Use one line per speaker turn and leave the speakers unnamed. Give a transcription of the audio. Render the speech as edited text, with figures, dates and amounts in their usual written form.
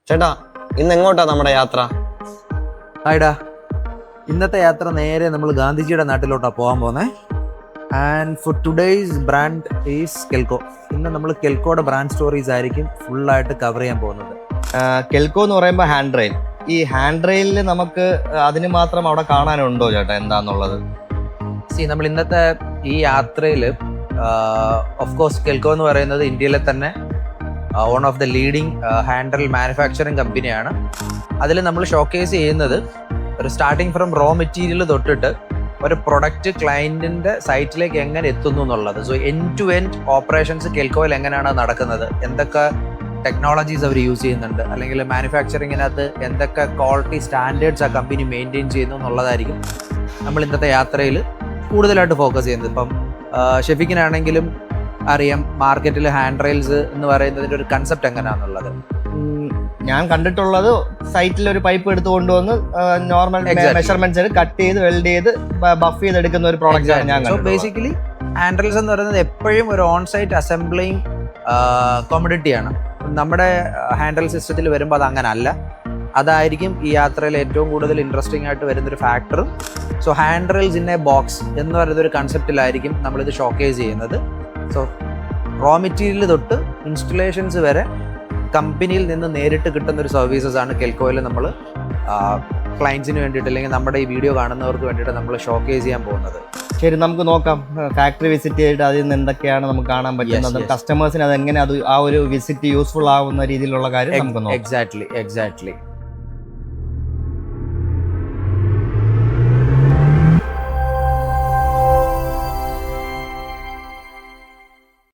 ചേട്ടാ, ഇന്ന് എങ്ങോട്ടാ നമ്മുടെ യാത്ര?
ഹായ്ഡാ, ഇന്നത്തെ യാത്ര നേരെ നമ്മൾ ഗാന്ധിജിയുടെ നാട്ടിലോട്ടാണ് പോകാൻ പോകുന്നത്. And for today's brand is Kelco. ഇന്ന് നമ്മൾ കെൽക്കോയുടെ ബ്രാൻഡ് സ്റ്റോറീസ് ആയിരിക്കും ഫുള്ളായിട്ട് കവർ ചെയ്യാൻ പോകുന്നത്.
കെൽക്കോ എന്ന് പറയുമ്പോൾ ഹാൻഡ് റെയിൽ. ഈ ഹാൻഡ് റെയിലിൽ നമുക്ക് അതിന് മാത്രം അവിടെ കാണാനുണ്ടോ ചേട്ടാ, എന്താന്നുള്ളത്?
നമ്മൾ ഇന്നത്തെ ഈ യാത്രയിൽ ഓഫ് കോഴ്സ് കെൽക്കോ എന്ന് പറയുന്നത് ഇന്ത്യയിലെ തന്നെ one of the leading hand rail manufacturing കമ്പനിയാണ്. അതിൽ നമ്മൾ ഷോക്കേസ് ചെയ്യുന്നത് ഒരു സ്റ്റാർട്ടിങ് ഫ്രം റോ മെറ്റീരിയൽ തൊട്ടിട്ട് ഒരു പ്രൊഡക്റ്റ് ക്ലയൻറ്റിൻ്റെ സൈറ്റിലേക്ക് എങ്ങനെ എത്തുന്നു എന്നുള്ളത്. So end to end operations കെൽക്കോയിൽ എങ്ങനെയാണ് നടക്കുന്നത്, എന്തൊക്കെ ടെക്നോളജീസ് അവർ യൂസ് ചെയ്യുന്നുണ്ട്, അല്ലെങ്കിൽ മാനുഫാക്ചറിങ്ങിനകത്ത് എന്തൊക്കെ ക്വാളിറ്റി സ്റ്റാൻഡേർഡ്സ് ആ കമ്പനി മെയിൻറ്റെയിൻ ചെയ്യുന്നു എന്നുള്ളതായിരിക്കും നമ്മൾ ഇന്നത്തെ യാത്രയിൽ കൂടുതലായിട്ട് ഫോക്കസ് ചെയ്യുന്നത്. ഇപ്പം ഷെഫിക്കിനാണെങ്കിലും അറിയാം മാർക്കറ്റിൽ ഹാൻഡ് റെയിൽസ് എന്ന് പറയുന്നതിൻ്റെ ഒരു കൺസെപ്റ്റ് എങ്ങനെയാണെന്നുള്ളത്.
ഞാൻ കണ്ടിട്ടുള്ളത് സൈറ്റിൽ ഒരു പൈപ്പ് എടുത്ത് കൊണ്ടുവന്ന് നോർമൽ മെഷർമെന്റ്സ് കട്ട് ചെയ്ത് വെൽഡ് ചെയ്ത് ബഫ് ചെയ്ത് എടുക്കുന്ന ഒരു പ്രോഡക്റ്റ് ആണ് ഞാൻ കണ്ടത്.
ബേസിക്കലി ഹാൻഡ് റെയിൽസ് എന്ന് പറയുന്നത് എപ്പോഴും ഒരു ഓൺ സൈറ്റ് അസംബ്ലിങ് കോമഡിറ്റിയാണ്. നമ്മുടെ ഹാൻഡ് റെയിൽ സിസ്റ്റത്തിൽ വരുമ്പോൾ അത് അങ്ങനെ അല്ല. അതായിരിക്കും ഈ യാത്രയിൽ ഏറ്റവും കൂടുതൽ ഇൻട്രസ്റ്റിംഗ് ആയിട്ട് വരുന്നൊരു ഫാക്ടറും. So hand rails in A box എന്ന് പറയുന്നൊരു കൺസെപ്റ്റിലായിരിക്കും നമ്മളിത് ഷോക്കേസ് ചെയ്യുന്നത്. സോ റോ മെറ്റീരിയൽ തൊട്ട് ഇൻസ്റ്റലേഷൻസ് വരെ കമ്പനിയിൽ നിന്ന് നേരിട്ട് കിട്ടുന്ന ഒരു സർവീസസ് ആണ് കെൽക്കോയിൽ നമ്മൾ ക്ലയൻസിന് വേണ്ടിയിട്ട് അല്ലെങ്കിൽ നമ്മുടെ ഈ വീഡിയോ കാണുന്നവർക്ക് വേണ്ടിയിട്ട് നമ്മൾ ഷോക്കേസ് ചെയ്യാൻ പോകുന്നത്.
ശരി, നമുക്ക് നോക്കാം. ഫാക്ടറി വിസിറ്റ് ചെയ്തിട്ട് അതിൽ നിന്ന് എന്തൊക്കെയാണ് നമുക്ക് കാണാൻ പറ്റുന്നത്, കസ്റ്റമേഴ്സിന് അത് എങ്ങനെ ആ ഒരു വിസിറ്റ് യൂസ്ഫുൾ ആവുന്ന രീതിയിലുള്ള കാര്യം നമുക്ക് നോക്കാം.
എക്സാക്ട്ലി